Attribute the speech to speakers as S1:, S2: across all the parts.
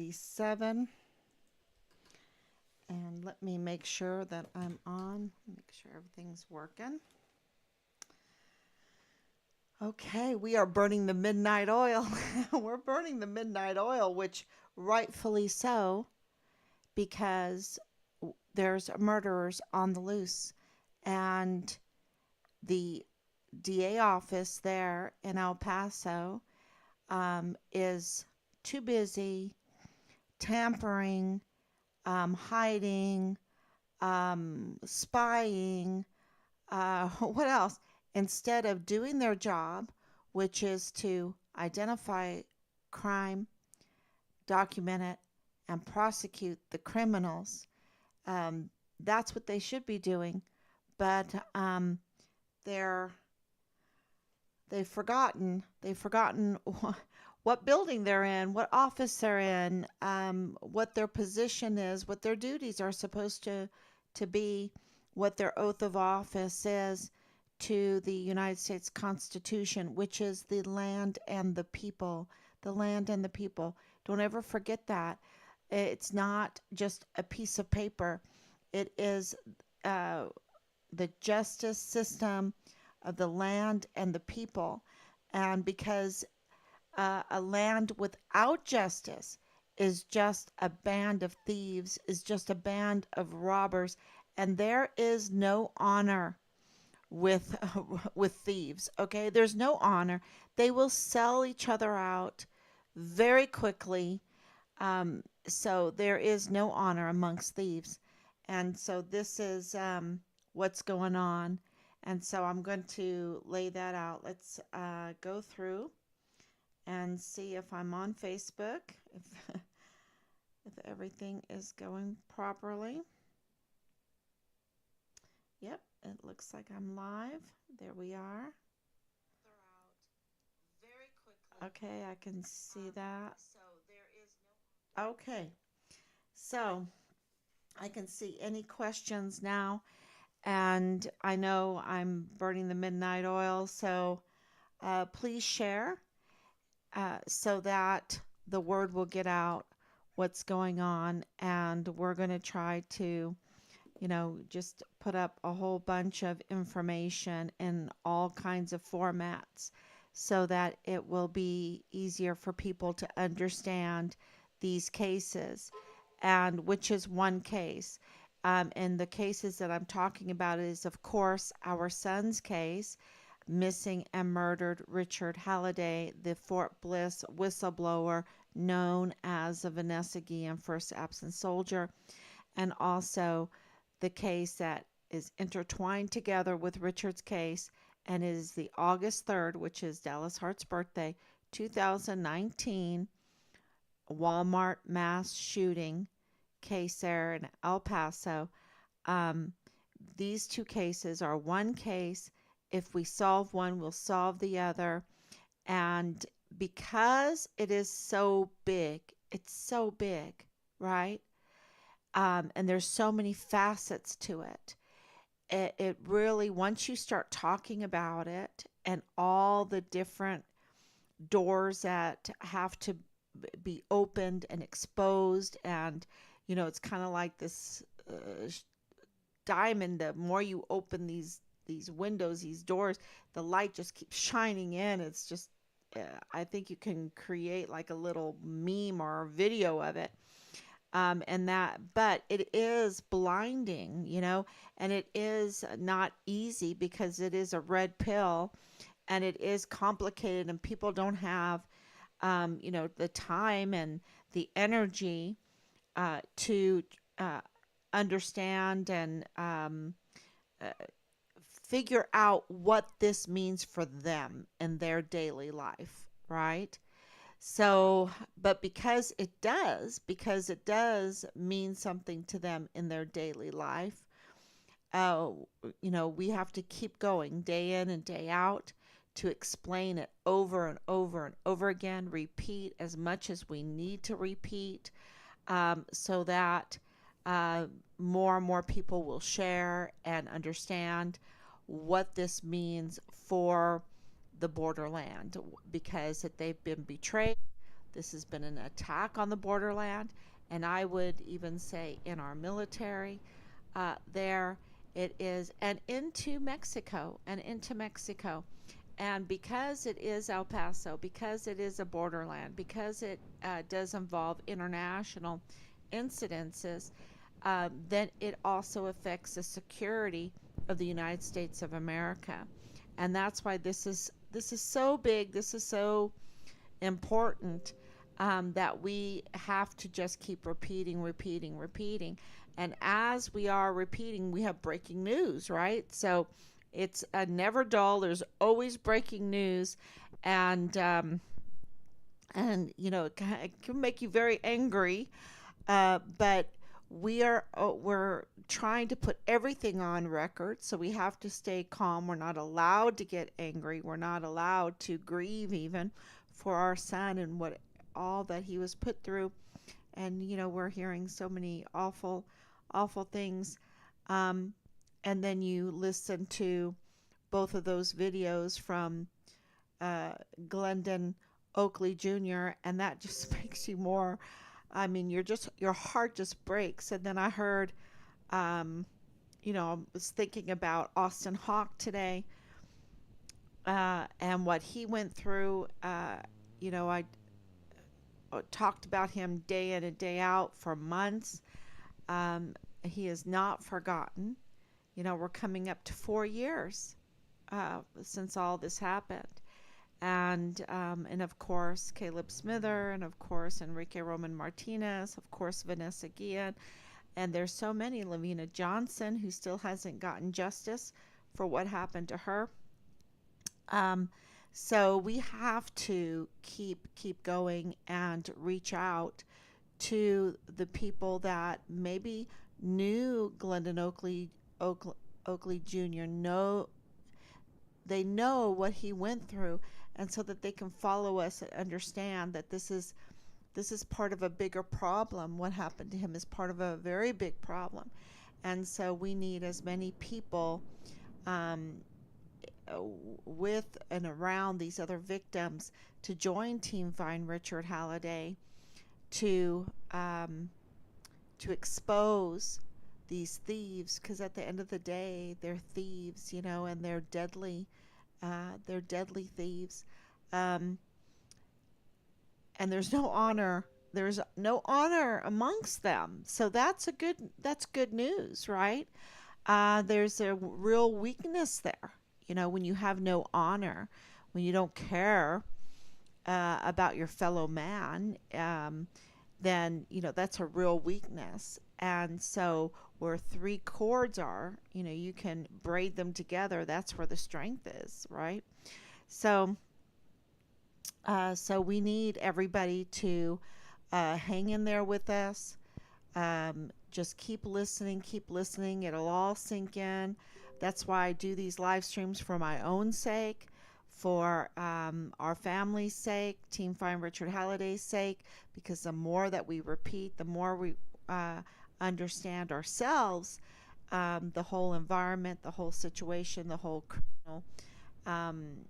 S1: 1:37. And let me make sure that I'm on. Make sure everything's working. Okay, we are burning the midnight oil. We're burning the midnight oil, which rightfully so, because there's murderers on the loose. And the DA office there in El Paso is too busy tampering, hiding, spying, what else? Instead of doing their job, which is to identify crime, document it, and prosecute the criminals. Um, that's what they should be doing, but they're they've forgotten what building they're in, what office they're in, what their position is, what their duties are supposed to be, what their oath of office is to the United States Constitution, which is the land and the people. The land and the people. Don't ever forget that. It's not just a piece of paper. It is uh, the justice system of the land and the people. And because a land without justice is just a band of thieves, is just a band of robbers, and there is no honor with with thieves. Okay, there's no honor. They will sell each other out very quickly. So there is no honor amongst thieves, and so this is what's going on. And so I'm going to lay that out. Let's go through and see if I'm on Facebook, if if everything is going properly. Yep, it looks like I'm live. There we are. Okay, I can see that. Okay, so I can see any questions now, and I know I'm burning the midnight oil, so please share so that the word will get out what's going on, and we're going to try to, just put up a whole bunch of information in all kinds of formats so that it will be easier for people to understand these cases, and which is one case. And the cases that I'm talking about is, of course, our son's case, missing and murdered Richard Halliday, the Fort Bliss whistleblower known as the Vanessa Guillen First Absent Soldier, and also the case that is intertwined together with Richard's case and is the August 3rd, which is Dallas Hart's birthday, 2019 Walmart mass shooting case there in El Paso. Um, these two cases are one case. If we solve one, we'll solve the other. And because it is so big, it's so big, right? And there's so many facets to it. It really, once you start talking about it and all the different doors that have to be opened and exposed, and it's kind of like this diamond. The more you open these windows, these doors, the light just keeps shining in. It's just I think you can create like a little meme or video of it. And that, but it is blinding, and it is not easy because it is a red pill, and it is complicated, and people don't have the time and the energy to understand and uh, figure out what this means for them in their daily life, right? So, but because it does mean something to them in their daily life, uh, we have to keep going day in and day out to explain it over and over and over again, repeat as much as we need to repeat, so that uh, more and more people will share and understand what this means for the borderland, because that they've been betrayed, This has been an attack on the borderland, and I would even say in our military there. It is, and into Mexico, And because it is El Paso, because it is a borderland, because it does involve international incidences, then it also affects the security of the United States of America. And that's why this is so big. This is so important, that we have to just keep repeating, repeating, repeating. And as we are repeating, we have breaking news, right? So it's never dull. There's always breaking news, and it can make you very angry. But we're trying to put everything on record, so we have to stay calm. We're not allowed to get angry. We're not allowed to grieve even for our son and what all that he was put through. And we're hearing so many awful, awful things. Um, and then you listen to both of those videos from uh, Glendon Oakley Jr., and that just makes you more. I mean, your heart just breaks. And then I heard, um, I was thinking about Austin Hawke today, and what he went through. I talked about him day in and day out for months. He is not forgotten. We're coming up to 4 years since all this happened. And of course Caleb Smither, and of course Enrique Roman Martinez, of course Vanessa Guillen, and there's so many. Lavina Johnson, who still hasn't gotten justice for what happened to her. Um, so we have to keep going and reach out to the people that maybe knew Glendon Oakley Jr. They know what he went through, and so that they can follow us and understand that this is part of a bigger problem. What happened to him is part of a very big problem, and so we need as many people, um, with and around these other victims, to join Team Find Richard Halliday, to expose these thieves, because at the end of the day, they're thieves, and they're deadly. They're deadly thieves, um, and there's no honor. There's no honor amongst them. So that's good news, right? There's a real weakness there. When you have no honor, when you don't care about your fellow man, then that's a real weakness. And so where three chords are, you can braid them together. That's where the strength is, right? So so we need everybody to hang in there with us. Just keep listening, keep listening. It'll all sink in. That's why I do these live streams, for my own sake, for our family's sake, Team Find Richard Halliday's sake, because the more that we repeat, the more we understand ourselves, the whole environment, the whole situation, the whole criminal um,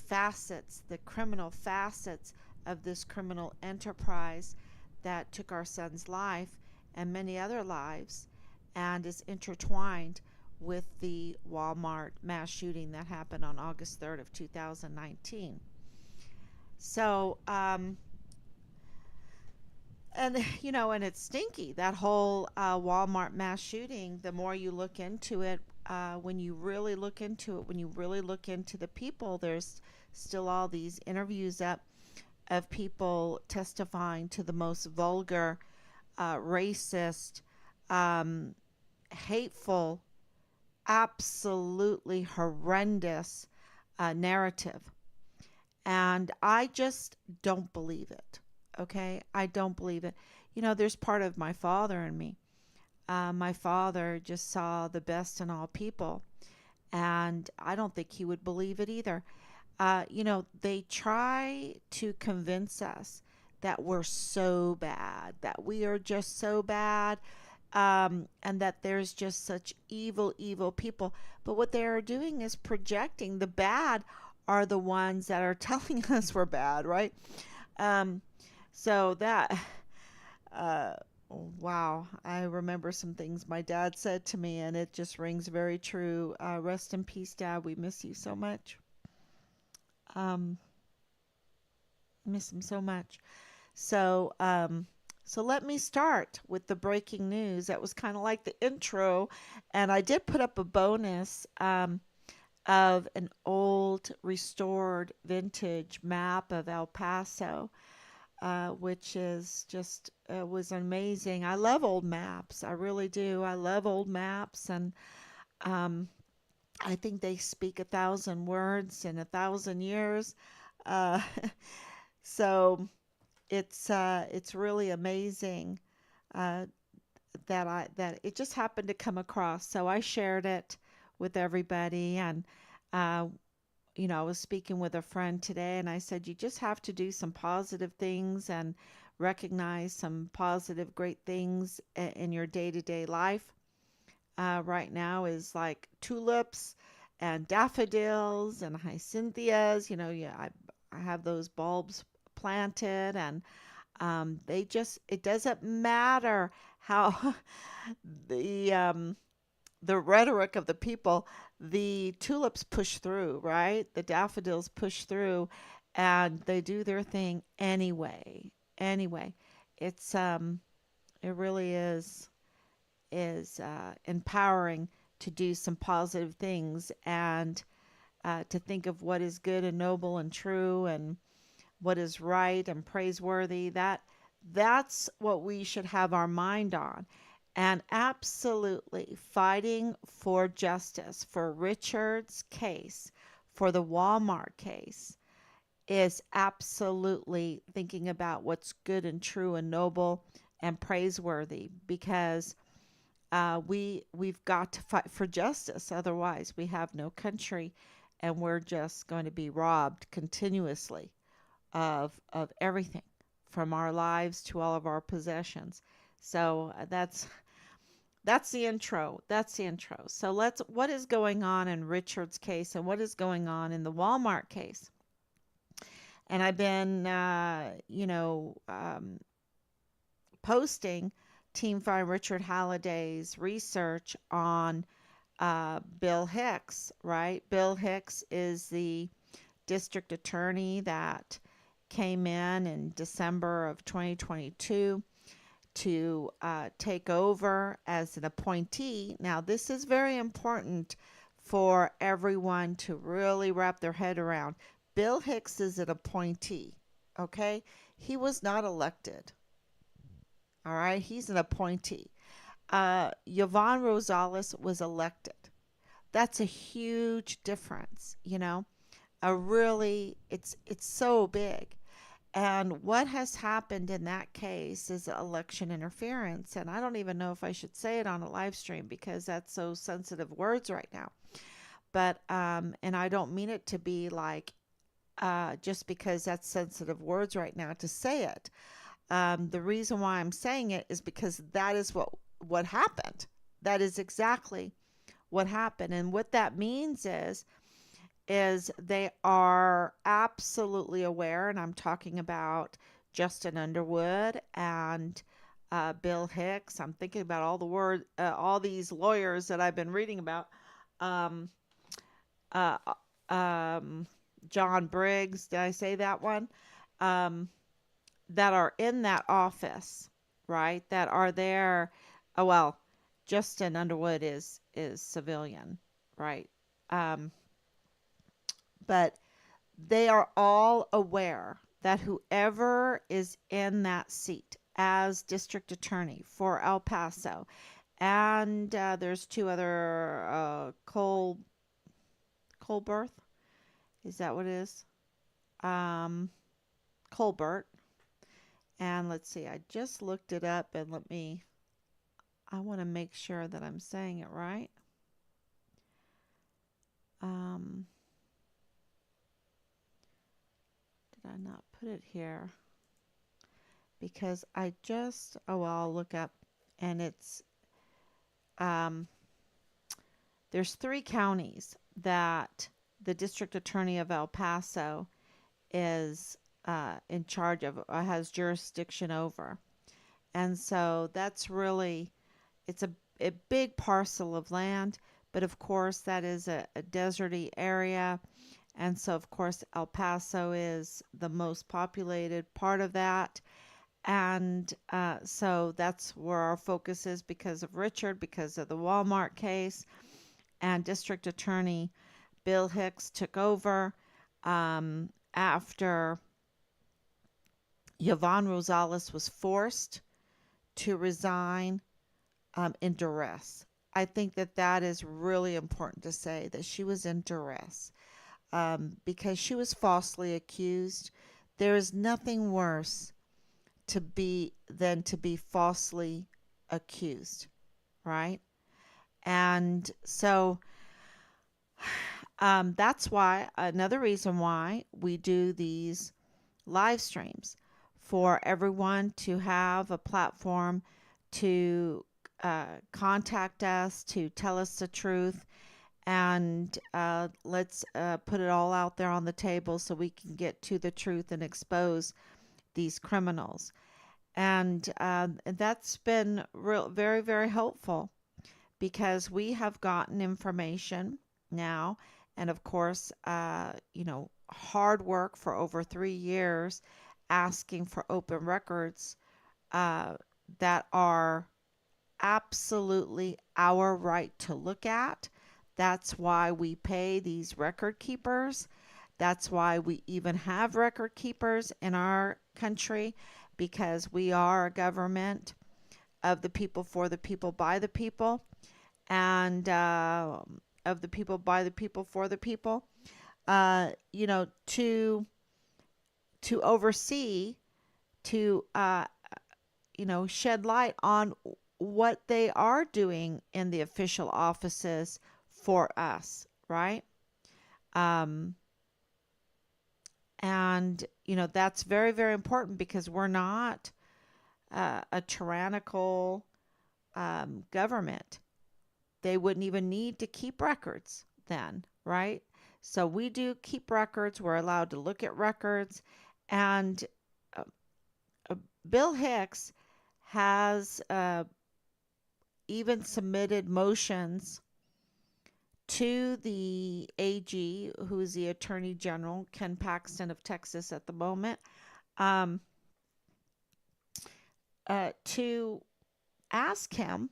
S1: the criminal facets of this criminal enterprise that took our son's life and many other lives, and is intertwined with the Walmart mass shooting that happened on August 3rd of 2019. So, and it's stinky, that whole Walmart mass shooting. The more you look into it, when you really look into it, when you really look into the people, there's still all these interviews up of people testifying to the most vulgar, racist, um, hateful, absolutely horrendous narrative. And I just don't believe it. Okay? I don't believe it. There's part of my father in me. My father just saw the best in all people. And I don't think he would believe it either. They try to convince us that we're so bad, that we are just so bad, and that there's just such evil, evil people. But what they are doing is projecting. The bad are the ones that are telling us we're bad, right? Um, So that, uh, wow, I remember some things my dad said to me, and it just rings very true. Rest in peace, Dad. We miss you so much. Um, miss him so much. So, so let me start with the breaking news. That was kind of like the intro, and I did put up a bonus of an old, restored, vintage map of El Paso, which is just was amazing. I love old maps. I really do. I love old maps, and um, I think they speak 1,000 words in 1,000 years. Uh, so it's really amazing uh, that it just happened to come across. So I shared it with everybody, and uh, I was speaking with a friend today, and I said, you just have to do some positive things and recognize some positive, great things in your day to day life. Right now is like tulips and daffodils and hyacinthus. Yeah, I have those bulbs planted, and it doesn't matter how the um, the rhetoric of the people, the tulips push through, right? The daffodils push through, and they do their thing anyway. Anyway, it's it really is empowering to do some positive things and to think of what is good and noble and true and what is right and praiseworthy. That's what we should have our mind on. And absolutely fighting for justice for Richard's case, for the Walmart case, is absolutely thinking about what's good and true and noble and praiseworthy, because we've got to fight for justice. Otherwise, we have no country, and we're just going to be robbed continuously of everything, from our lives to all of our possessions. So that's the intro. That's the intro. So let's what is going on in Richard's case and what is going on in the Walmart case. And I've been posting Team Find Richard Halliday's research on Bill Hicks, right? Bill Hicks is the district attorney that came in December of 2022 to take over as an appointee. Now, this is very important for everyone to really wrap their head around. Bill Hicks is an appointee, okay? He was not elected, all right? He's an appointee. Yvonne Rosales was elected. That's a huge difference. It's so big. And what has happened in that case is election interference. And I don't even know if I should say it on a live stream because that's so sensitive words right now. But, and I don't mean it to be like just because that's sensitive words right now to say it. The reason why I'm saying it is because that is what happened. That is exactly what happened. And what that means is they are absolutely aware, and I'm talking about Justin Underwood and Bill Hicks. I'm thinking about all these lawyers that I've been reading about. Um, uh, um, John Briggs, did I say that one? Um, that are in that office, right? That are there. Oh well, Justin Underwood is civilian, right? Um, but they are all aware that whoever is in that seat as district attorney for El Paso, and there's two other Colbert, is that what it is? Um, Colbert, and let's see, I just looked it up, and I want to make sure that I'm saying it right. Um, did I not put it here? Because oh, well, I'll look up, and um, there's 3 counties that the district attorney of El Paso is in charge of, has jurisdiction over. And so that's really, it's a big parcel of land, but of course that is a deserty area. And so, of course, El Paso is the most populated part of that. And so that's where our focus is because of Richard, because of the Walmart case. And District Attorney Bill Hicks took over after Yvonne Rosales was forced to resign in duress. I think that that is really important to say that she was in duress because she was falsely accused. There is nothing worse to be than to be falsely accused, right? And so that's why another reason why we do these live streams for everyone to have a platform to contact us, to tell us the truth, and let's put it all out there on the table so we can get to the truth and expose these criminals. And that's been very, very helpful because we have gotten information now, and of course, hard work for over 3 years asking for open records uh, that are absolutely our right to look at. That's why we pay these record keepers. That's why we even have record keepers in our country because we are a government of the people, for the people, by the people, and of the people, by the people, for the people. To oversee, to shed light on what they are doing in the official offices for us, right? Um, and that's very, very important because we're not a tyrannical government. They wouldn't even need to keep records then, right? So we do keep records. We're allowed to look at records. And uh, Bill Hicks has even submitted motions to the AG, who is the Attorney General, Ken Paxton of Texas at the moment, um, to ask him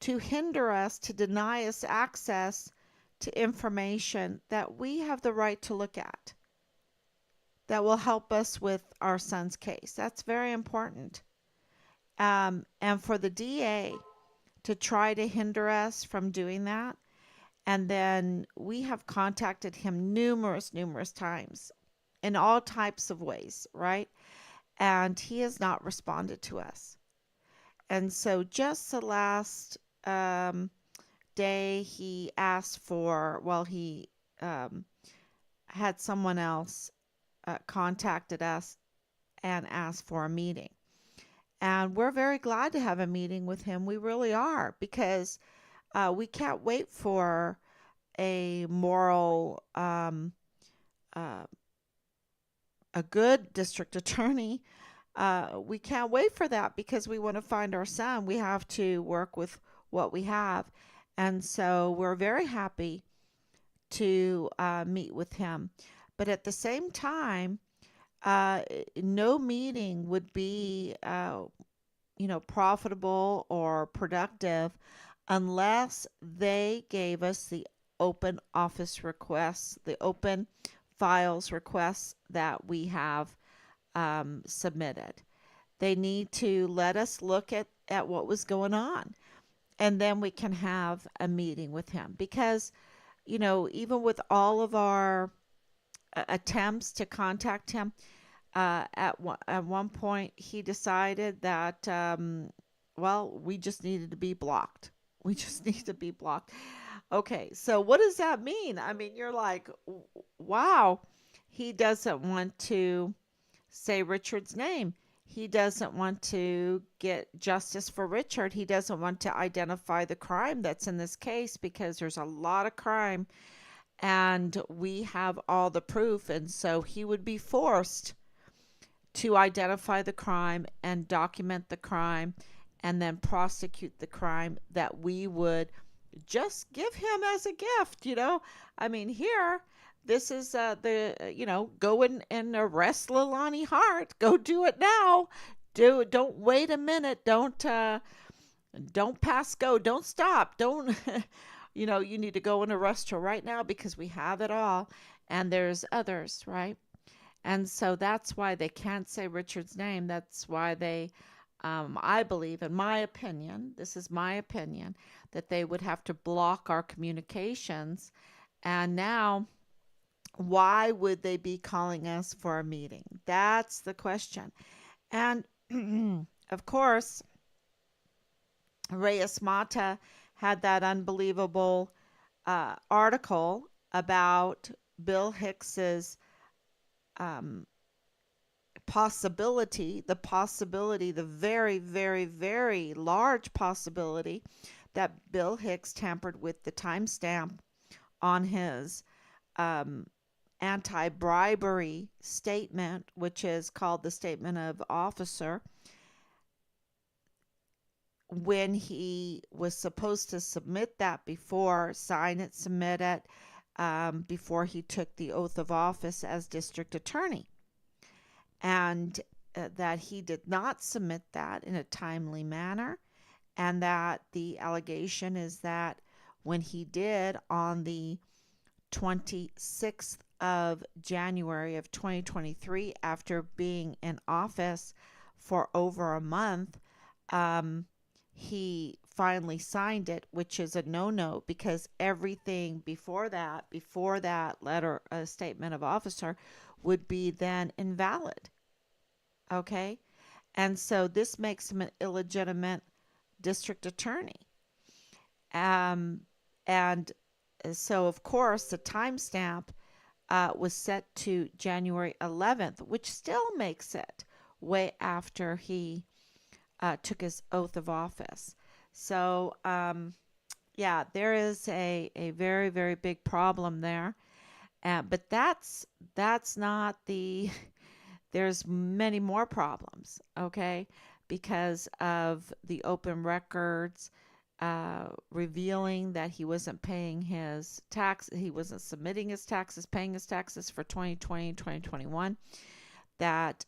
S1: to hinder us, to deny us access to information that we have the right to look at that will help us with our son's case. That's very important. And for the DA to try to hinder us from doing that. And then we have contacted him numerous times in all types of ways, right? And he has not responded to us. And so just the last day he asked for, well, he had someone else contacted us and asked for a meeting. And we're very glad to have a meeting with him. We really are, because we can't wait for a moral, uh, a good district attorney. We can't wait for that because we want to find our son. We have to work with what we have. And so we're very happy to meet with him. But at the same time, no meeting would be, profitable or productive unless they gave us the open office requests, the open files requests that we have submitted. They need to let us look at what was going on, and then we can have a meeting with him. Because, even with all of our attempts to contact him, at one point he decided that, well, we just needed to be blocked. We just need to be blocked. Okay, so what does that mean? I mean, you're like, wow, he doesn't want to say Richard's name. He doesn't want to get justice for Richard. He doesn't want to identify the crime that's in this case because there's a lot of crime and we have all the proof, and so he would be forced to identify the crime and document the crime and then prosecute the crime that we would just give him as a gift, you know? I mean, here, this is go and arrest Lilani Hart. Go do it now. Don't wait a minute. Don't pass go. Don't stop. Don't you need to go and arrest her right now because we have it all. And there's others, right? And so that's why they can't say Richard's name. That's why I believe, in my opinion, this is my opinion, that they would have to block our communications. And now, why would they be calling us for a meeting? That's the question. And of course, Reyes Mata had that unbelievable article about Bill Hicks's um, the very, very, very large possibility that Bill Hicks tampered with the timestamp on his um, anti bribery statement, which is called the Statement of Officer, when he was supposed to submit that before, sign it, submit it, before he took the oath of office as district attorney. And that he did not submit that in a timely manner, and that the allegation is that when he did on the 26th of January of 2023, after being in office for over a month, he finally signed it, which is a no-no because everything before that letter, a statement of officer, would be then invalid. Okay? And so this makes him an illegitimate district attorney. And so, of course, the timestamp was set to January 11th, which still makes it way after he took his oath of office. So, yeah, there is a very, very big problem there. But that's not the there's many more problems, okay, because of the open records revealing that he wasn't paying his tax, he wasn't submitting his taxes, paying his taxes for 2020 and 2021, that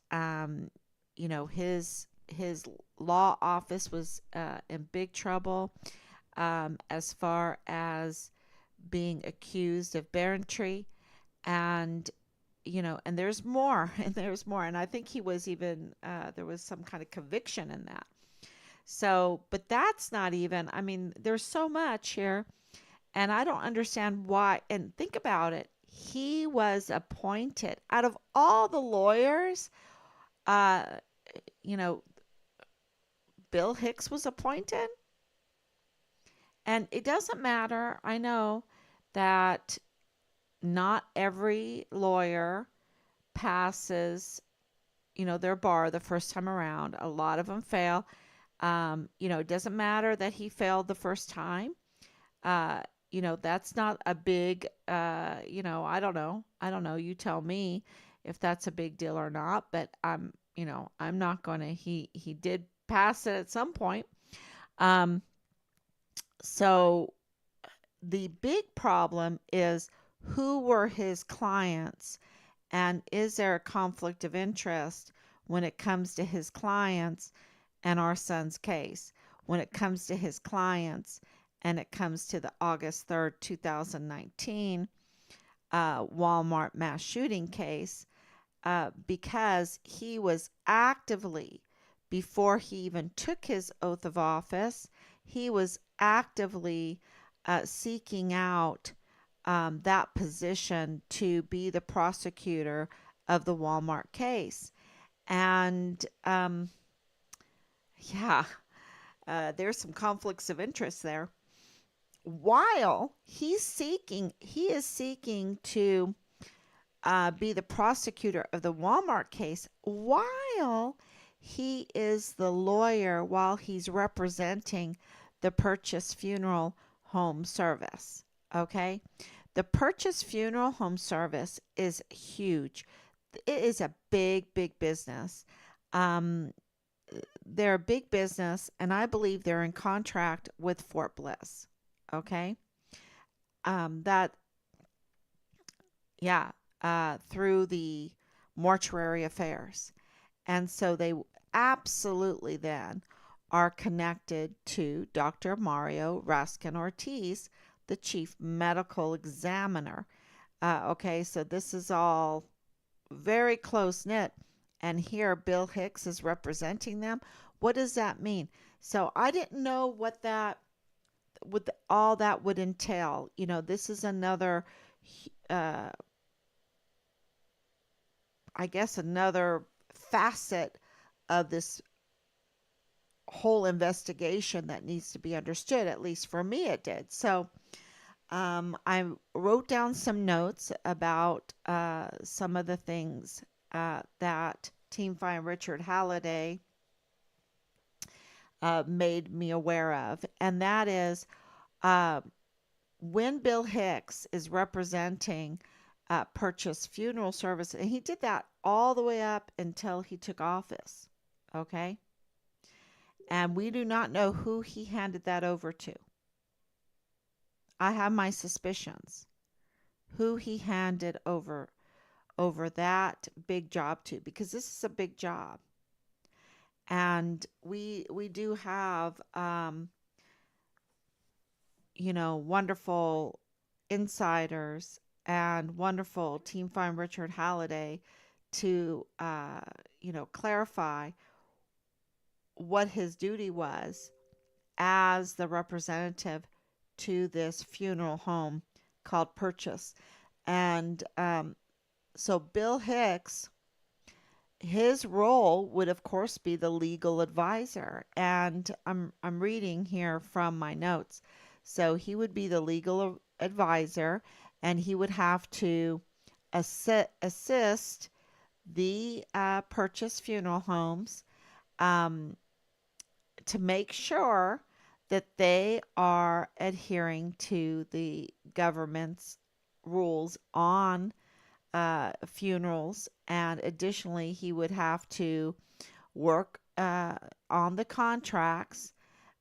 S1: his law office was in big trouble as far as being accused of barentry, and and there's more, and I think he was even there was some kind of conviction in that. So, but that's not even, I mean, there's so much here, and I don't understand why. And think about it, he was appointed out of all the lawyers. uh you know Bill Hicks was appointed, and it doesn't matter. I know that not every lawyer passes, their bar the first time around. A lot of them fail. It doesn't matter that he failed the first time. Uh, that's not a big, I don't know. I don't know. You tell me if that's a big deal or not, but I'm not going to, he did pass it at some point. Um, so the big problem is, who were his clients, and is there a conflict of interest when it comes to his clients and our son's case, when it comes to his clients and it comes to the August 3rd, 2019 Walmart mass shooting case, because he was actively, before he even took his oath of office, he was actively seeking out that position to be the prosecutor of the Walmart case. And yeah, there's some conflicts of interest there. While he is seeking to be the prosecutor of the Walmart case, while he is the lawyer, while he's representing the Purchase Funeral Home Service. Okay? The Purchase Funeral Home Service is huge. It is a big, big business. Um, they're a big business, and I believe they're in contract with Fort Bliss. Okay. That, yeah, through the mortuary affairs. And so they absolutely then are connected to Dr. Mario Raskin Ortiz, the chief medical examiner. Okay, so this is all very close knit. And here Bill Hicks is representing them. What does that mean? So I didn't know what that would all that would entail. This is another, uh, I guess, another facet of this whole investigation that needs to be understood. At least for me, it did. So I wrote down some notes about some of the things that Team Fine Richard Halliday made me aware of, and that is uh, when Bill Hicks is representing Purchase Funeral Service, and he did that all the way up until he took office. Okay. And we do not know who he handed that over to. I have my suspicions who he handed over that big job to, because this is a big job. And we do have wonderful insiders and wonderful Team Farm Richard Halliday to clarify what his duty was as the representative to this funeral home called Purchase. And so Bill Hicks, his role would of course be the legal advisor. And I'm reading here from my notes. So he would be the legal advisor, and he would have to assist the Purchase funeral homes um, to make sure that they are adhering to the government's rules on funerals. And additionally, he would have to work on the contracts,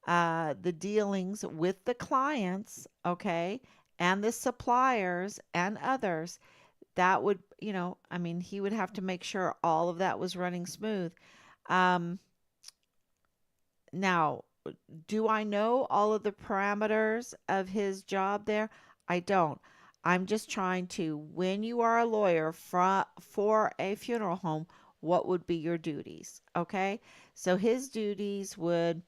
S1: the dealings with the clients, okay, and the suppliers and others. That would, I mean, he would have to make sure all of that was running smooth. Um, Now, do I know all of the parameters of his job there? I don't. I'm just trying to, when you are a lawyer for a funeral home, what would be your duties? Okay. So his duties would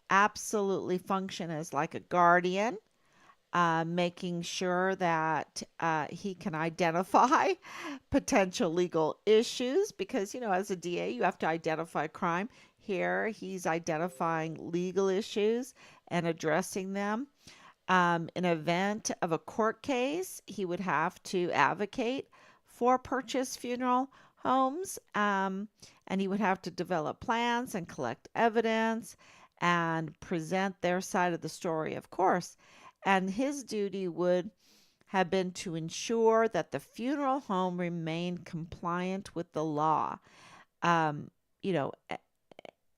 S1: absolutely function as like a guardian, making sure that he can identify potential legal issues because, as a DA, you have to identify crime. Here, he's identifying legal issues and addressing them. In event of a court case, he would have to advocate for Purchase funeral homes, and he would have to develop plans and collect evidence and present their side of the story, of course. And his duty would have been to ensure that the funeral home remained compliant with the law. Um, you know,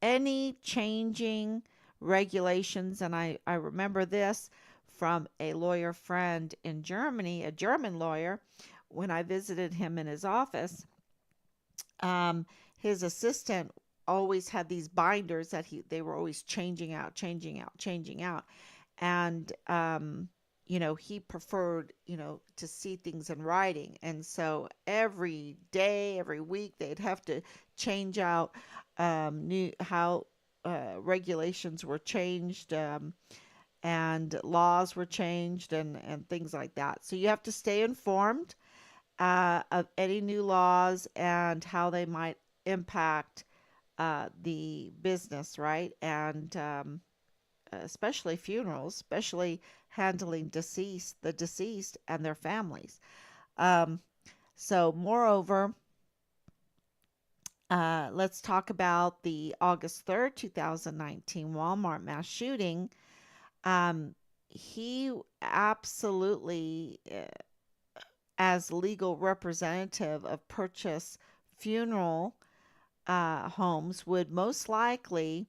S1: any changing regulations, and I remember this from a lawyer friend in Germany, a German lawyer, when I visited him in his office. His assistant always had these binders that they were always changing out, changing out, changing out. And he preferred, to see things in writing. And so every day, every week, they'd have to change out new how regulations were changed, and laws were changed, and things like that. So you have to stay informed of any new laws and how they might impact the business, right? And especially funerals, especially handling the deceased and their families. Um, so, moreover, let's talk about the August 3rd, 2019 Walmart mass shooting. Um, he absolutely, as legal representative of Purchase Funeral homes, would most likely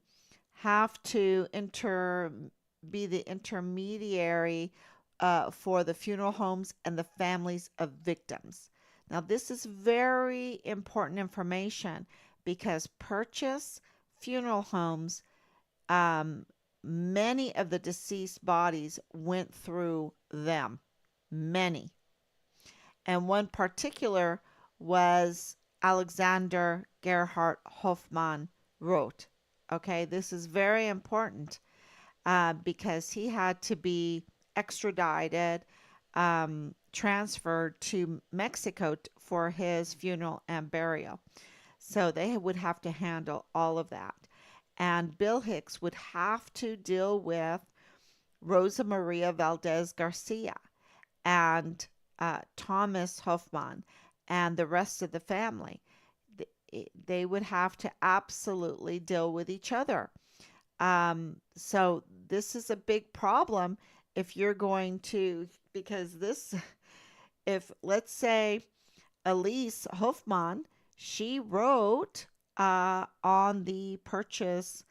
S1: have to be the intermediary for the funeral homes and the families of victims. Now, this is very important information because Purchase Funeral Homes, um, many of the deceased bodies went through them. Many. And one particular was Alexander Gerhard Hoffmann wrote. Okay, this is very important because he had to be extradited, transferred to Mexico for his funeral and burial. So they would have to handle all of that. And Bill Hicks would have to deal with Rosa Maria Valdez Garcia and Thomas Hoffman and the rest of the family. They would have to absolutely deal with each other. So this is a big problem if you're going to, because this, if let's say Elise Hoffman, she wrote on the purchase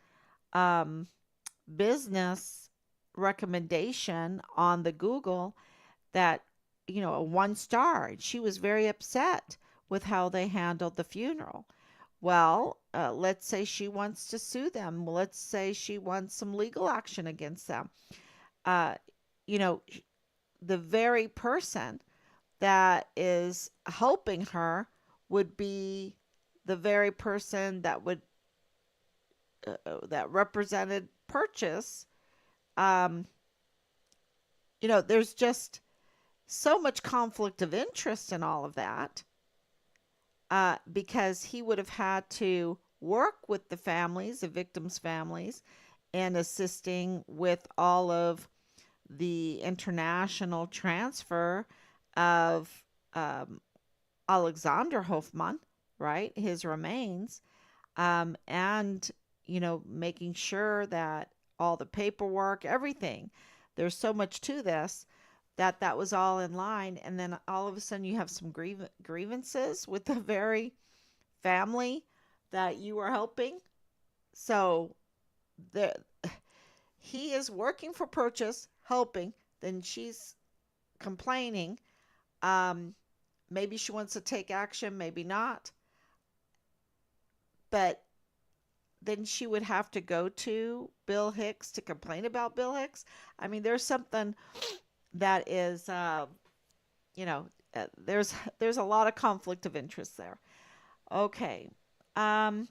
S1: um, business recommendation on the Google that, a 1 star. She was very upset with how they handled the funeral. Well, let's say she wants to sue them. Let's say she wants some legal action against them. Uh, you know, the very person that is helping her would be the very person that represented purchase. Um, there's just so much conflict of interest in all of that because he would have had to work with the families, the victims' families, and assisting with all of the international transfer of Alexander Hofmann, right? His remains, and making sure that all the paperwork, everything. There's so much to this that was all in line, and then all of a sudden you have some grievances with the very family that you are helping. So the he is working for purchase, helping. Then she's complaining. Um, Maybe she wants to take action, maybe not. But then she would have to go to Bill Hicks to complain about Bill Hicks. I mean, there's something that is, you know, there's a lot of conflict of interest there. Okay. Um,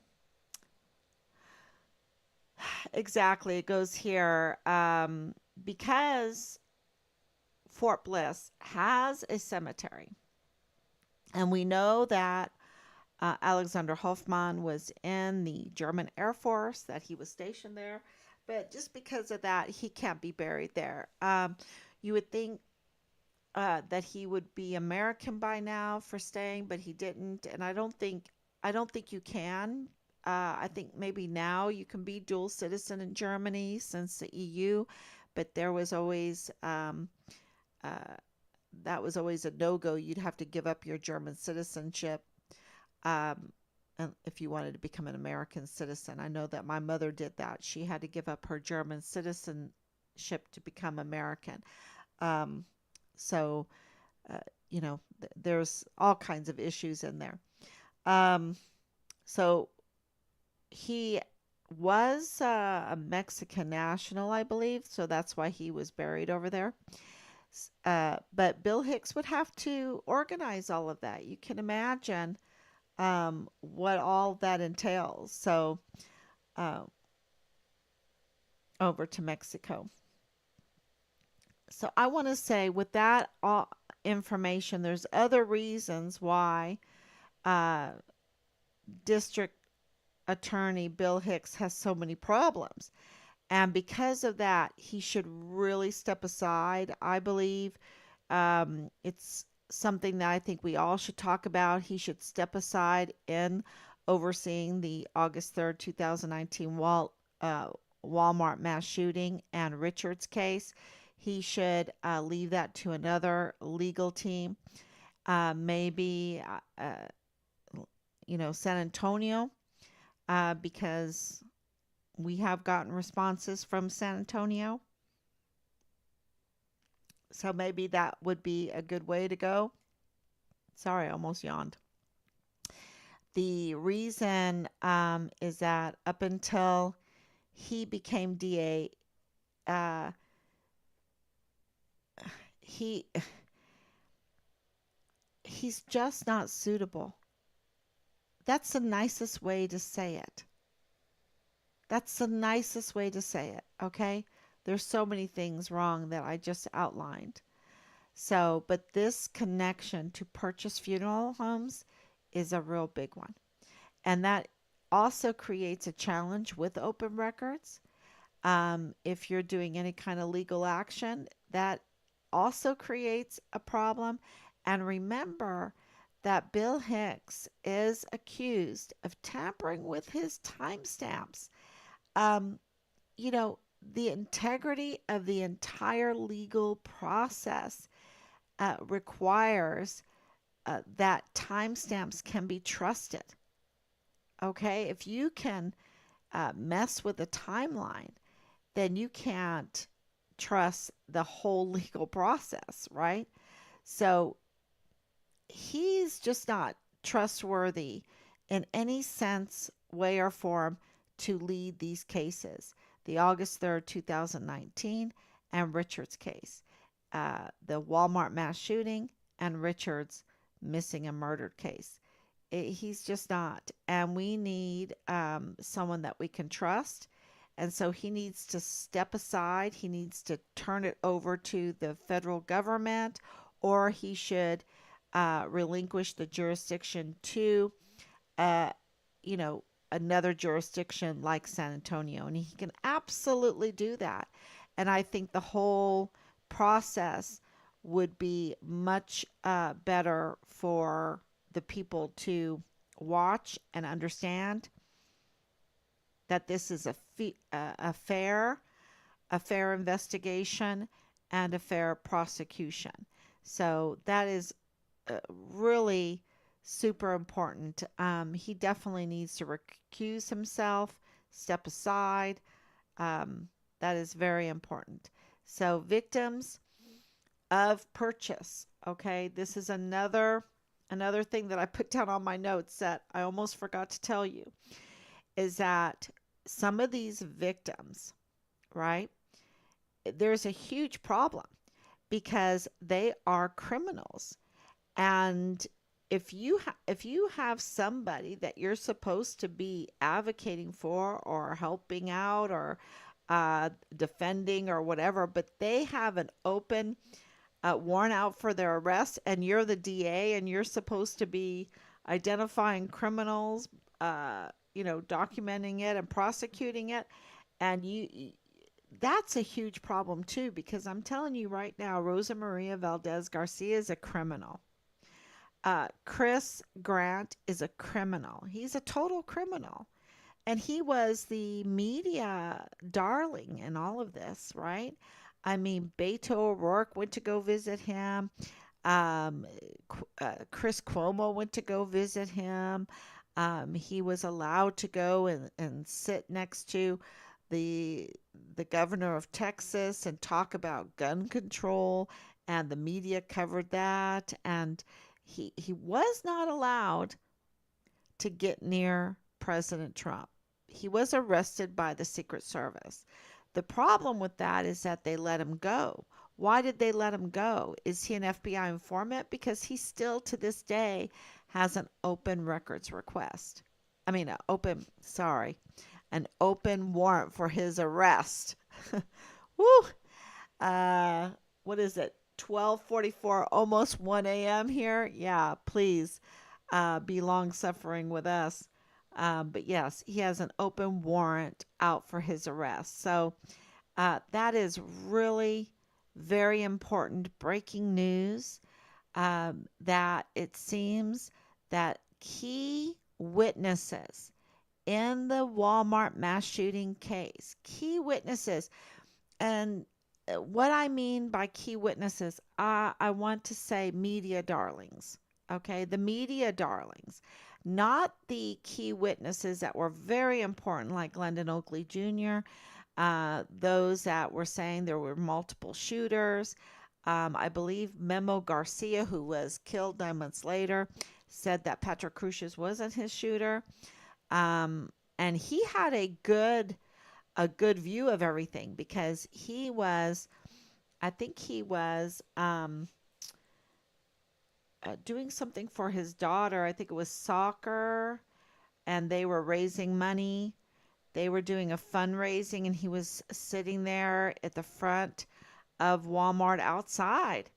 S1: exactly. It goes here. Because Fort Bliss has a cemetery, and we know that Alexander Hofmann was in the German Air Force, that he was stationed there. But just because of that, he can't be buried there. You would think that he would be American by now for staying, but he didn't. And I don't think you can. I think maybe now you can be dual citizen in Germany since the EU, but there was always uh, that was always a no go. You'd have to give up your German citizenship um, if you wanted to become an American citizen. I know that my mother did that. She had to give up her German citizenship to become American. Um, so, uh, there's all kinds of issues in there. Um, so he was a Mexican national, I believe. So that's why he was buried over there. But Bill Hicks would have to organize all of that. You can imagine what all that entails. So, uh, over to Mexico. So, I want to say with that information, there's other reasons why uh, District Attorney Bill Hicks has so many problems. And because of that, he should really step aside. I believe it's something that I think we all should talk about. He should step aside in overseeing the August 3rd, 2019 Walmart mass shooting and Richard's case. he should leave that to another legal team. Maybe, San Antonio, because we have gotten responses from San Antonio. So maybe that would be a good way to go. Sorry, I almost yawned. The reason is that up until he became DA, uh, he he's just not suitable. That's the nicest way to say it. That's the nicest way to say it, okay? There's so many things wrong that I just outlined. So, but this connection to purchase funeral homes is a real big one. And that also creates a challenge with open records. If you're doing any kind of legal action, that also creates a problem. And remember that Bill Hicks is accused of tampering with his timestamps. Um, you know, the integrity of the entire legal process requires that timestamps can be trusted. Okay, if you can mess with the timeline, then you can't trust the whole legal process, right? So he's just not trustworthy in any sense, way, or form to lead these cases. The August 3rd, 2019, and Richard's case, the Walmart mass shooting, and Richard's missing and murdered case. He's just not. And we need someone that we can trust. And so he needs to step aside. He needs to turn it over to the federal government, or he should relinquish the jurisdiction to, uh, you know, another jurisdiction like San Antonio. And he can absolutely do that. And I think the whole process would be much better for the people to watch and understand that this is a fair investigation and a fair prosecution. So that is really super important. He definitely needs to recuse himself, step aside. That is very important. So victims of purchase. Okay, this is another thing that I put down on my notes that I almost forgot to tell you is that some of these victims, right? There's a huge problem because they are criminals. And if you have somebody that you're supposed to be advocating for or helping out or defending or whatever, but they have an open warrant out for their arrest, and you're the DA, and you're supposed to be identifying criminals, documenting it and prosecuting it, and that's a huge problem too, because I'm telling you right now, Rosa Maria Valdez Garcia is a criminal. Chris Grant is a criminal. He's a total criminal. And he was the media darling in all of this, right? I mean, Beto O'Rourke went to go visit him. Um, Chris Cuomo went to go visit him. He was allowed to go and sit next to the the governor of Texas and talk about gun control, and the media covered that. And he was not allowed to get near President Trump. He was arrested by the Secret Service. The problem with that is that they let him go. Why did they let him go? Is he an FBI informant? Because he still to this day has an open records request. I mean, an open warrant for his arrest. Woo! Uh, what is it? 12:44, almost 1 a.m. here. Yeah, please be long suffering with us. But yes, he has an open warrant out for his arrest. So that is really very important breaking news, that it seems that key witnesses in the Walmart mass shooting case, key witnesses, and what I mean by key witnesses, I want to say media darlings. Okay, the media darlings, not the key witnesses that were very important, like Glendon Oakley Jr., those that were saying there were multiple shooters. I believe Memo Garcia, who was killed 9 months later, said that Patrick Crucius wasn't his shooter. Um, and he had a good view of everything because he was, I think he was doing something for his daughter. I think it was soccer, and they were raising money. They were doing a fundraising, and he was sitting there at the front of Walmart outside.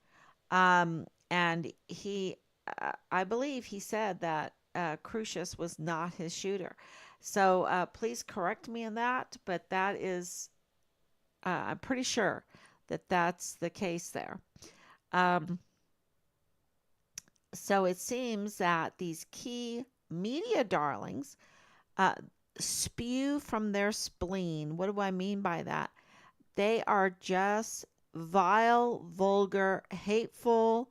S1: And I believe he said that Crucius was not his shooter. So please correct me on that, but that is, I'm pretty sure that that's the case there. Um, so it seems that these key media darlings uh, spew from their spleen. What do I mean by that? They are just vile, vulgar, hateful,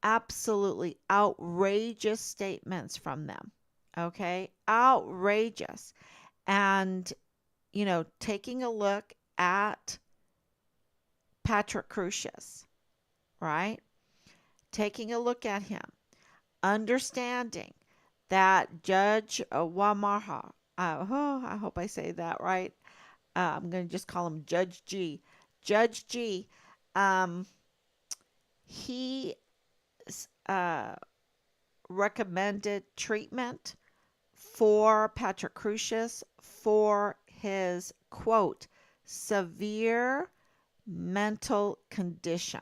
S1: absolutely outrageous statements from them. Okay? Outrageous. And, taking a look at Patrick Crucius, right? Taking a look at him, understanding that Judge Wamaha, I hope I say that right. I'm going to just call him Judge G. Judge G, um, he uh, recommended treatment for Patrick Crucius for his, quote, severe mental condition.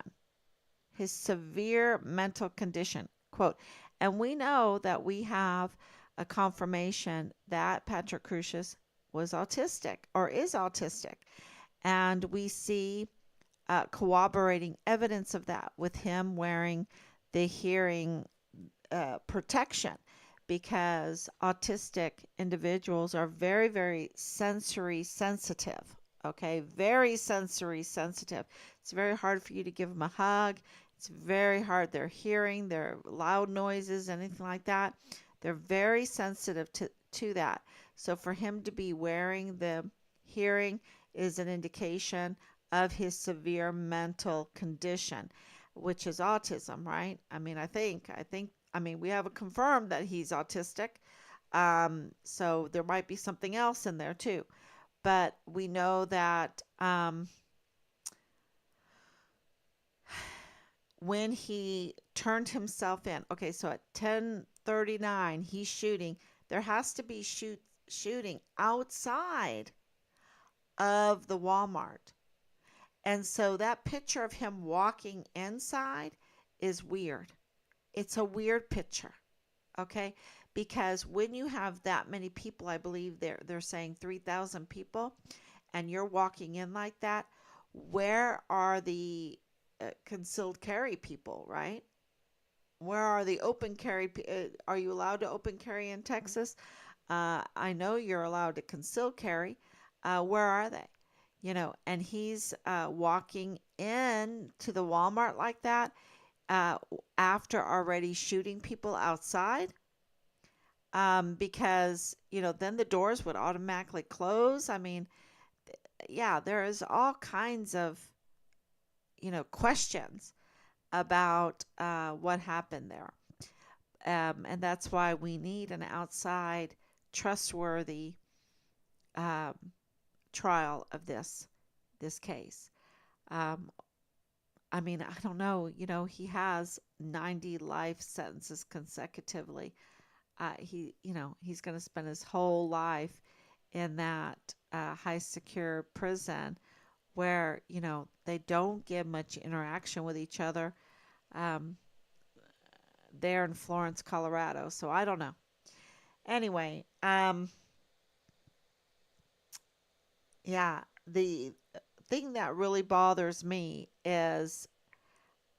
S1: His severe mental condition, quote. And we know that we have a confirmation that Patrick Crucius was autistic or is autistic. And we see corroborating evidence of that with him wearing the hearing protection because autistic individuals are very, very sensory sensitive. Okay, very sensory sensitive. It's very hard for you to give them a hug. It's very hard. They're hearing, their loud noises, anything like that. They're very sensitive to that. So for him to be wearing the hearing is an indication of his severe mental condition, which is autism, right? I mean, we have confirmed that he's autistic. So there might be something else in there too. But we know that when he turned himself in, okay, so at 10:39, he's shooting. There has to be shooting outside of the Walmart. And so that picture of him walking inside is weird. It's a weird picture, okay? Because when you have that many people, I believe they're saying 3,000 people, and you're walking in like that, where are the concealed carry people, right? Where are the open carry? Are you allowed to open carry in Texas? I know you're allowed to conceal carry. Where are they? And he's walking in to the Walmart like that uh, after already shooting people outside. Because, then the doors would automatically close. I mean, yeah, there is all kinds of, questions about what happened there. And that's why we need an outside, trustworthy um, trial of this case. Um, I mean, I don't know. He has 90 life sentences consecutively. He's going to spend his whole life in that high secure prison where they don't get much interaction with each other. Um, there in Florence, Colorado. So I don't know. Anyway, yeah, the thing that really bothers me is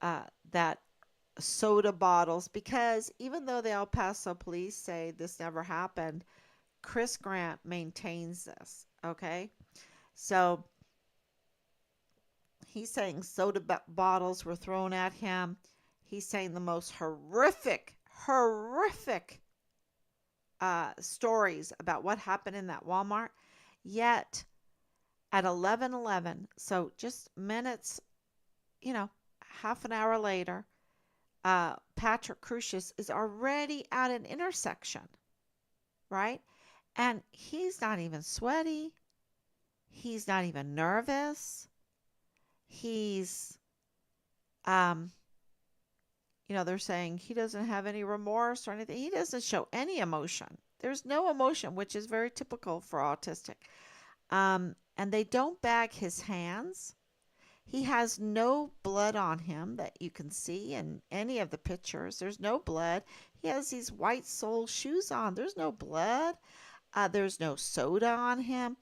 S1: that soda bottles, because even though the El Paso police say this never happened, Chris Grant maintains this. Okay, so He's saying soda bottles were thrown at him. He's saying the most horrific stories about what happened in that Walmart. Yet at 11:11, so just minutes, half an hour later, Patrick Crucius is already at an intersection, right? And he's not even sweaty. He's not even nervous. He's, um, they're saying he doesn't have any remorse or anything. He doesn't show any emotion. There's no emotion, which is very typical for autistic. And they don't bag his hands. He has no blood on him that you can see in any of the pictures. There's no blood. He has these white sole shoes on. There's no blood. There's no soda on him.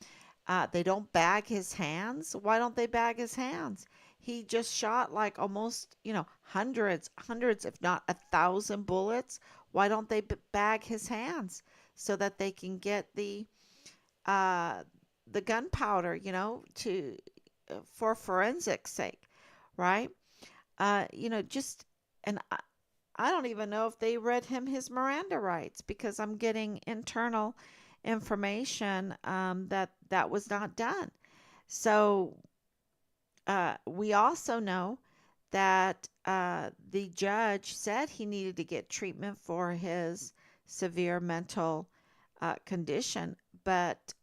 S1: They don't bag his hands. Why don't they bag his hands? He just shot like almost, hundreds, if not 1,000 bullets. Why don't they bag his hands so that they can get uh, the gunpowder, to for forensic sake, right? Just and I don't even know if they read him his Miranda rights because I'm getting internal information that was not done. So we also know that the judge said he needed to get treatment for his severe mental condition, but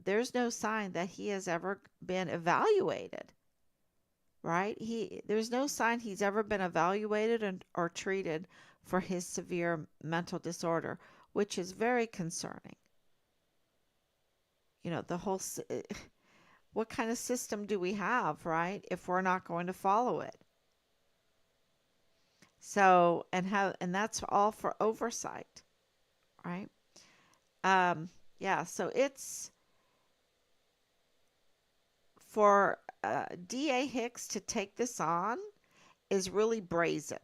S1: there's no sign that he has ever been evaluated, right? There's no sign he's ever been evaluated or treated for his severe mental disorder, which is very concerning. The whole what kind of system do we have, right? If we're not going to follow it. So, and that's all for oversight, right? Yeah, so it's for DA Hicks to take this on is really brazen,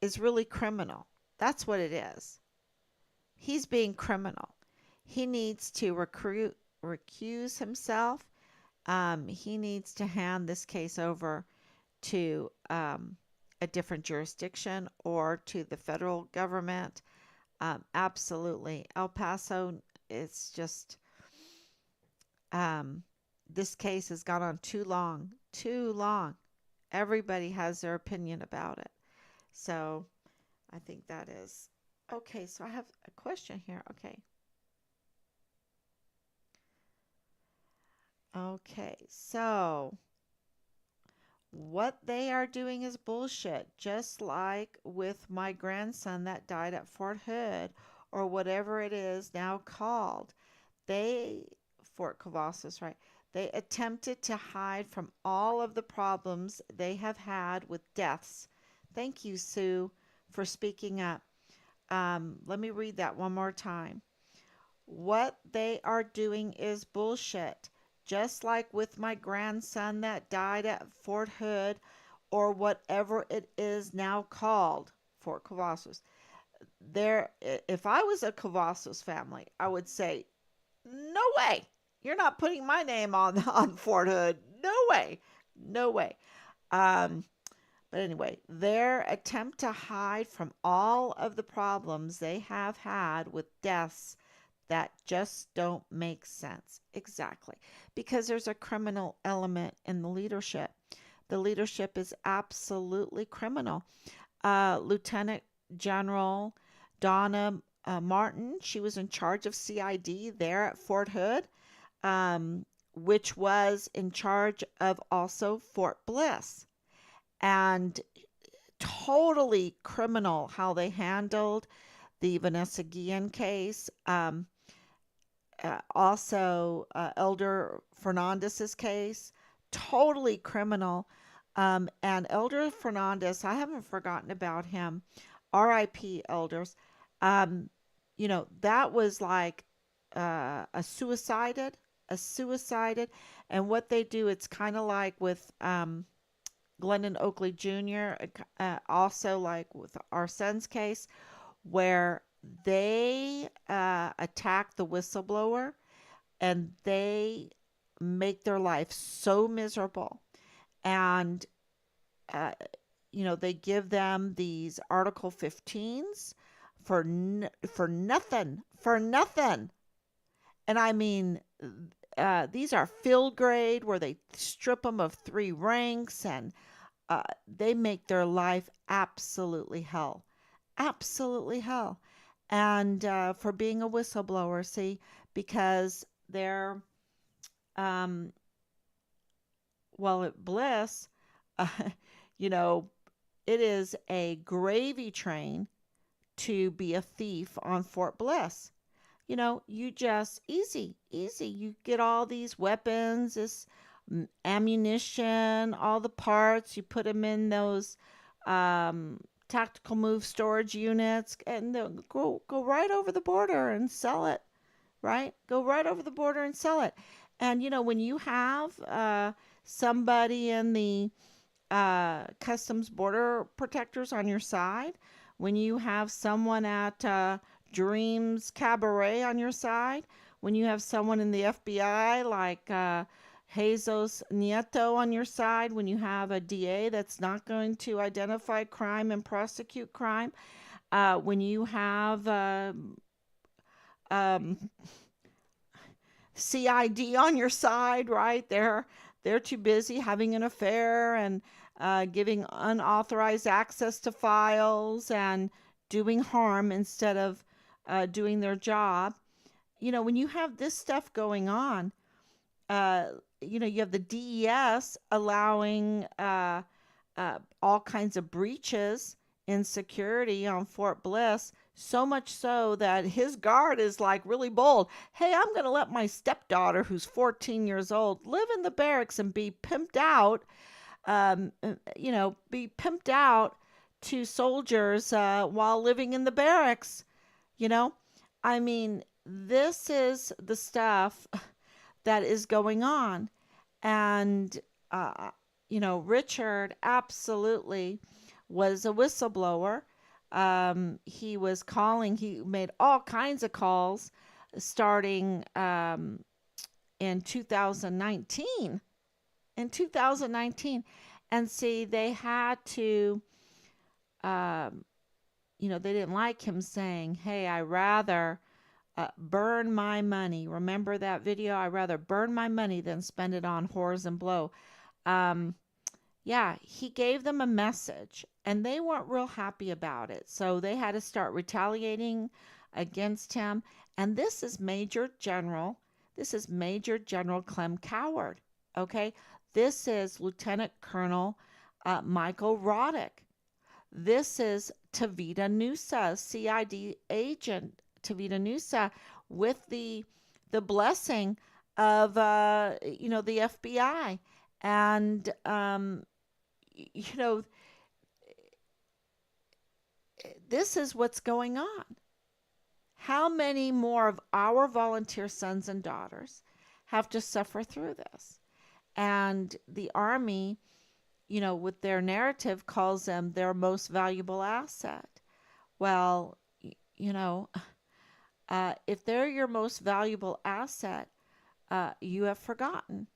S1: is really criminal. That's what it is. He's being criminal. He needs to recuse himself. He needs to hand this case over to a different jurisdiction or to the federal government. Absolutely. El Paso, it's just, um, this case has gone on too long, too long. Everybody has their opinion about it. So I think that is okay. So I have a question here. Okay. Okay. So what they are doing is bullshit, just like with my grandson that died at Fort Hood or whatever it is now called. They, Fort Cavazos, right? They attempted to hide from all of the problems they have had with deaths. Thank you, Sue, for speaking up. Let me read that one more time. What they are doing is bullshit. Just like with my grandson that died at Fort Hood or whatever it is now called, Fort Cavazos. If I was a Cavazos family, I would say, no way. You're not putting my name on on Fort Hood. No way. No way. Um, but anyway, their attempt to hide from all of the problems they have had with deaths that just don't make sense. Exactly. Because there's a criminal element in the leadership. The leadership is absolutely criminal. Lieutenant General Donna Martin, she was in charge of CID there at Fort Hood, which was in charge of also Fort Bliss. And totally criminal how they handled the Vanessa Guillen case. Also, Elder Fernandez's case, totally criminal. And Elder Fernandez, I haven't forgotten about him. R.I.P. Elders. Um, that was like a suicided. And what they do, it's kind of like with Glendon Oakley Jr., also like with our son's case, where they attack the whistleblower and they make their life so miserable. And uh, they give them these Article 15s for nothing. And I mean, these are field grade where they strip them of 3 ranks, and they make their life absolutely hell. Absolutely hell. And for being a whistleblower, see, because they're, um, well, at Bliss, uh, you know, it is a gravy train to be a thief on Fort Bliss. You just easy, easy. You get all these weapons, this ammunition, all the parts. You put them in those tactical move storage units, and go right over the border and sell it. Right? Go right over the border and sell it. And when you have somebody in the customs border protectors on your side, when you have someone at Dreams Cabaret on your side, when you have someone in the FBI like Jesus Nieto on your side, when you have a DA that's not going to identify crime and prosecute crime, when you have um, CID on your side, right? They're too busy having an affair and giving unauthorized access to files and doing harm instead of doing their job. When you have this stuff going on, uh, you have the DES allowing all kinds of breaches in security on Fort Bliss, so much so that his guard is like really bold. Hey, I'm going to let my stepdaughter, who's 14 years old, live in the barracks and be pimped out, be pimped out to soldiers while living in the barracks. You know, I mean, this is the stuff that is going on. And, uh, Richard absolutely was a whistleblower. He made all kinds of calls starting in 2019. In 2019. And see, they had to, um, they didn't like him saying, hey, I rather burn my money. Remember that video? I rather burn my money than spend it on whores and blow. Um, yeah, he gave them a message and they weren't real happy about it. So they had to start retaliating against him. And this is Major General Clem Coward. Okay. This is Lieutenant Colonel Michael Roddick. This is Tavita Nusa, CID agent Tavita Nusa, with the blessing of the FBI. And you know this is what's going on. How many more of our volunteer sons and daughters have to suffer through this? And the Army, with their narrative, calls them their most valuable asset. Well, you know, if they're your most valuable asset, you have forgotten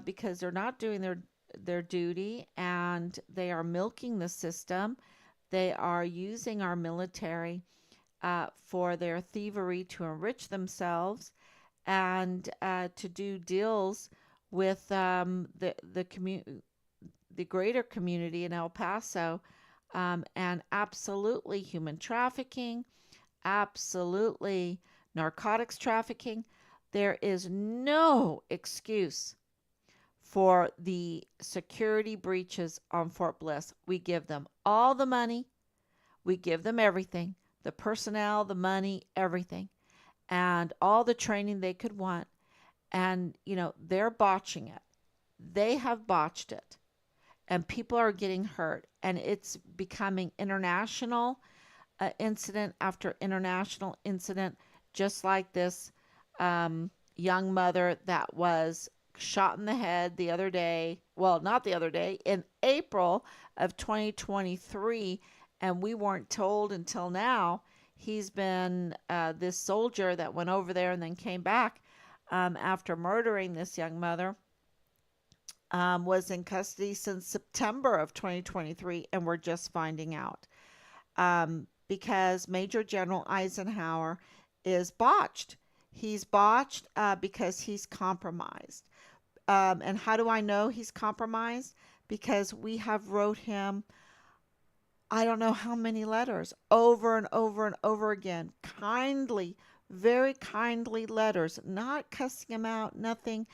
S1: because they're not doing their duty, and they are milking the system. They are using our military for their thievery to enrich themselves and to do deals with the greater community in El Paso, and absolutely human trafficking, absolutely narcotics trafficking. There is no excuse for the security breaches on Fort Bliss. We give them all the money, we give them everything, the personnel, the money, everything, and all the training they could want. And, they're botching it. They have botched it. And people are getting hurt. And it's becoming international incident after international incident, just like this young mother that was shot in the head the other day. Well, not the other day, in April of 2023. And we weren't told until now. He's been this soldier that went over there and then came back after murdering this young mother. was in custody since September of 2023, and we're just finding out because Major General Eisenhower is botched. He's botched because he's compromised. And how do I know he's compromised? Because we have wrote him I don't know how many letters over and over and over again. Kindly, very kindly letters, not cussing him out, nothing,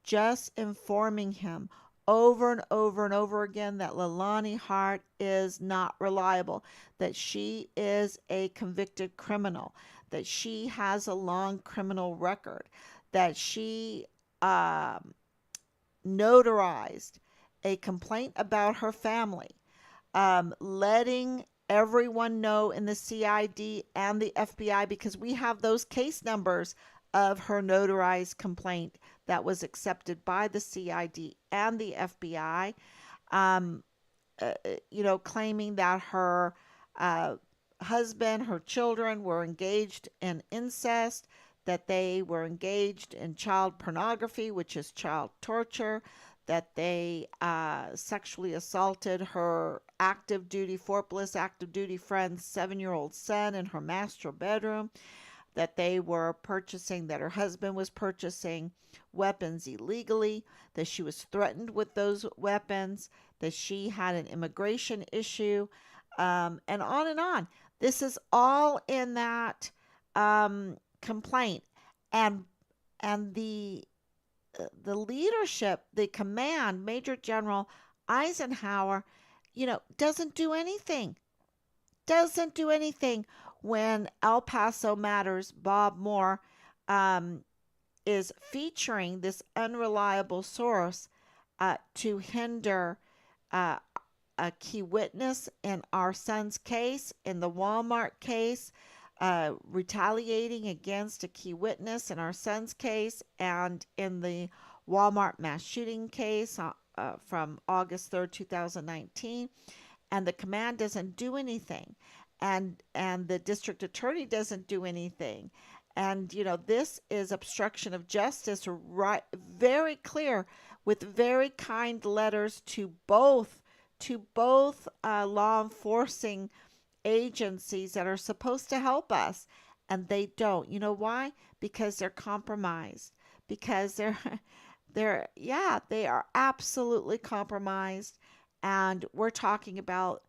S1: just informing him over and over and over again that Leilani Hart is not reliable, that she is a convicted criminal, that she has a long criminal record, that she notarized a complaint about her family, letting everyone know in the CID and the FBI because we have those case numbers of her notarized complaint that was accepted by the CID and the FBI, um, claiming that her uh, husband, her children were engaged in incest, that they were engaged in child pornography, which is child torture, that they sexually assaulted her active duty, Fort Bliss active duty friend's 7-year-old son in her master bedroom, that they were purchasing, that her husband was purchasing weapons illegally, that she was threatened with those weapons, that she had an immigration issue, and on and on. This is all in that complaint, and the leadership, the command, Major General Eisenhower, doesn't do anything. Doesn't do anything when El Paso Matters, Bob Moore, um, is featuring this unreliable source to hinder uh, a key witness in our son's case, in the Walmart case, retaliating against a key witness in our son's case, and in the Walmart mass shooting case from August 3rd, 2019. And the command doesn't do anything, and the district attorney doesn't do anything. And this is obstruction of justice, right? Very clear, with very kind letters to both law enforcing agencies that are supposed to help us, and they don't. You know why? Because they're compromised. Because they are absolutely compromised, and we're talking about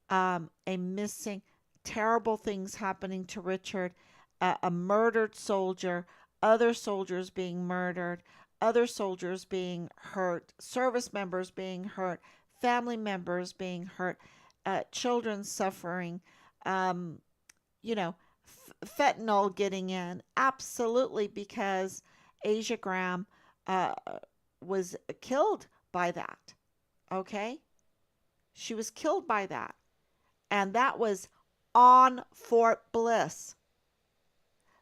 S1: a missing, terrible things happening to Richard, a murdered soldier, other soldiers being murdered, other soldiers being hurt, service members being hurt, family members being hurt, children suffering, um, you know, fentanyl getting in. Absolutely, because Asia Graham uh, was killed by that. Okay? She was killed by that. And that was on Fort Bliss.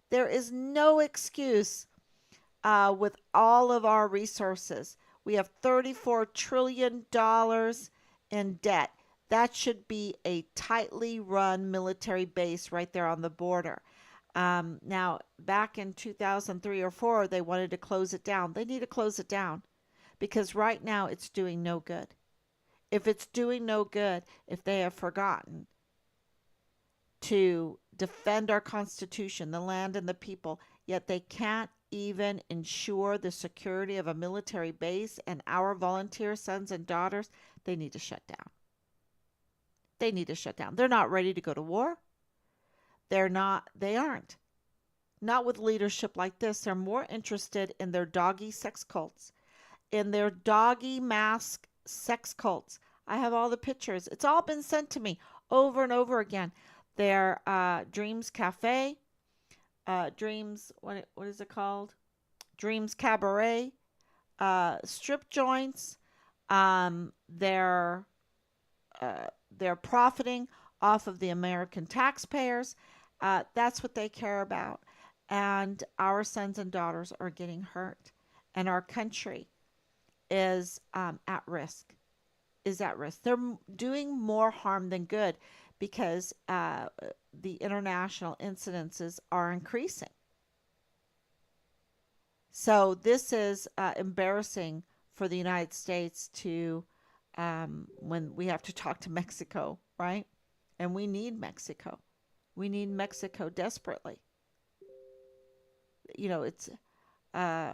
S1: There is no excuse with all of our resources. We have $34 trillion in debt. That should be a tightly run military base right there on the border. Now, back in 2003 or 4, they wanted to close it down. They need to close it down because right now it's doing no good. If it's doing no good, if they have forgotten to defend our Constitution, the land, and the people, yet they can't even ensure the security of a military base and our volunteer sons and daughters, they need to shut down. They need to shut down. They're not ready to go to war. They aren't. Not with leadership like this. They're more interested in their doggy sex cults, in their doggy mask sex cults. I have all the pictures. It's all been sent to me over and over again. Their Dreams Cafe, Dreams, what is it called? Dreams Cabaret, strip joints. Um, they're they're profiting off of the American taxpayers. That's what they care about. And our sons and daughters are getting hurt. And our country is at risk. Is at risk. They're doing more harm than good because the international incidences are increasing. So this is embarrassing for the United States to, when we have to talk to Mexico, right? And we need Mexico. We need Mexico desperately. You know, it's, uh,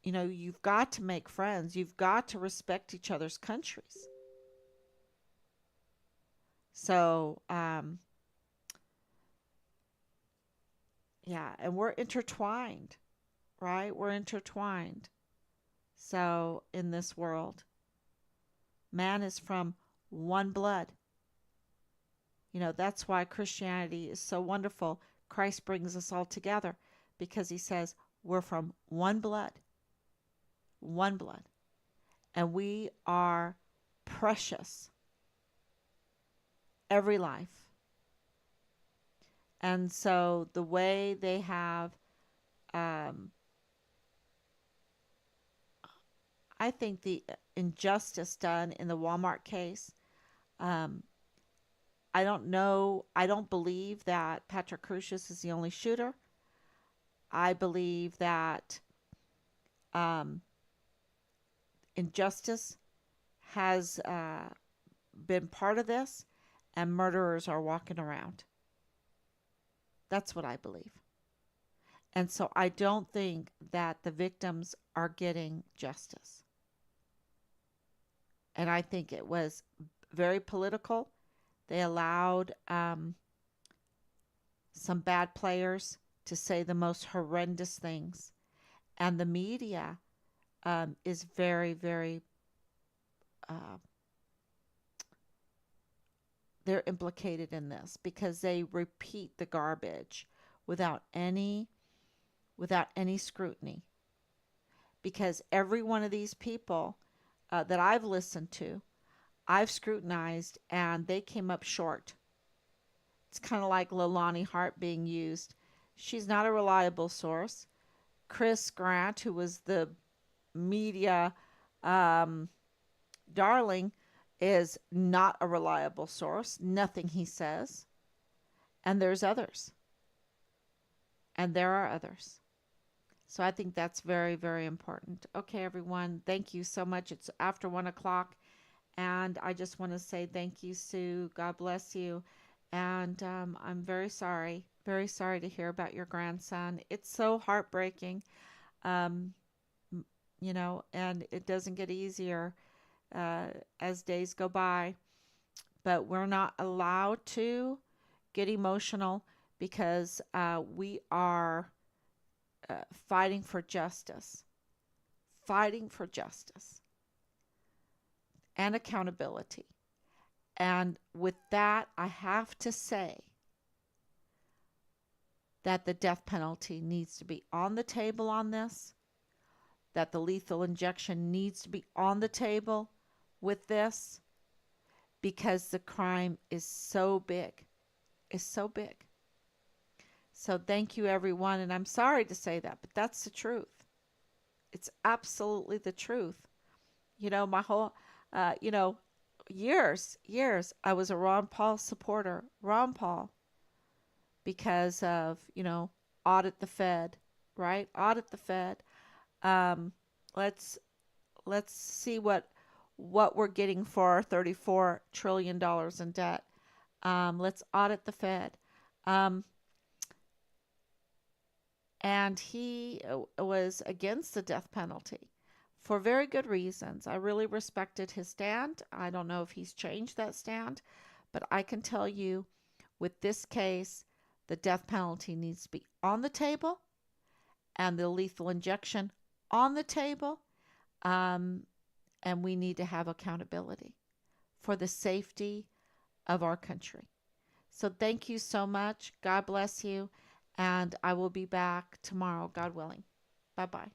S1: you've got to make friends. You've got to respect each other's countries. So, yeah, and we're intertwined, right? We're intertwined. So, in this world, man is from one blood. That's why Christianity is so wonderful. Christ brings us all together because he says we're from one blood, and we are precious, every life. And so the way they have, um, I think the injustice done in the Walmart case, um, I don't know. I don't believe that Patrick Crucius is the only shooter. I believe that um, injustice has been part of this, and murderers are walking around. That's what I believe. And so I don't think that the victims are getting justice. And I think it was very political. They allowed some bad players to say the most horrendous things. And the media is very, very, uh, they're implicated in this because they repeat the garbage without any scrutiny. Because every one of these people that I've listened to, I've scrutinized, and they came up short. It's kind of like Leilani Hart being used. She's not a reliable source. Chris Grant, who was the media um, darling, is not a reliable source. Nothing he says. And there's others. And there are others. So I think that's very, very important. Okay, everyone. Thank you so much. It's after 1 o'clock. And I just want to say thank you, Sue. God bless you. And I'm very sorry to hear about your grandson. It's so heartbreaking, um, and it doesn't get easier uh, as days go by. But we're not allowed to get emotional because we are fighting for justice, fighting for justice and accountability. And with that, I have to say that the death penalty needs to be on the table on this, that the lethal injection needs to be on the table with this, because the crime is so big. Is so big. So thank you, everyone. And I'm sorry to say that, but that's the truth. It's absolutely the truth. My whole, uh, you know, years, I was a Ron Paul supporter. Ron Paul, because of, audit the Fed, right? Audit the Fed. Um, let's see what we're getting for our $34 trillion in debt. Let's audit the Fed. Um, and he was against the death penalty for very good reasons. I really respected his stand. I don't know if he's changed that stand, but I can tell you with this case, the death penalty needs to be on the table and the lethal injection on the table. Um, and we need to have accountability for the safety of our country. So thank you so much. God bless you. And I will be back tomorrow, God willing. Bye bye.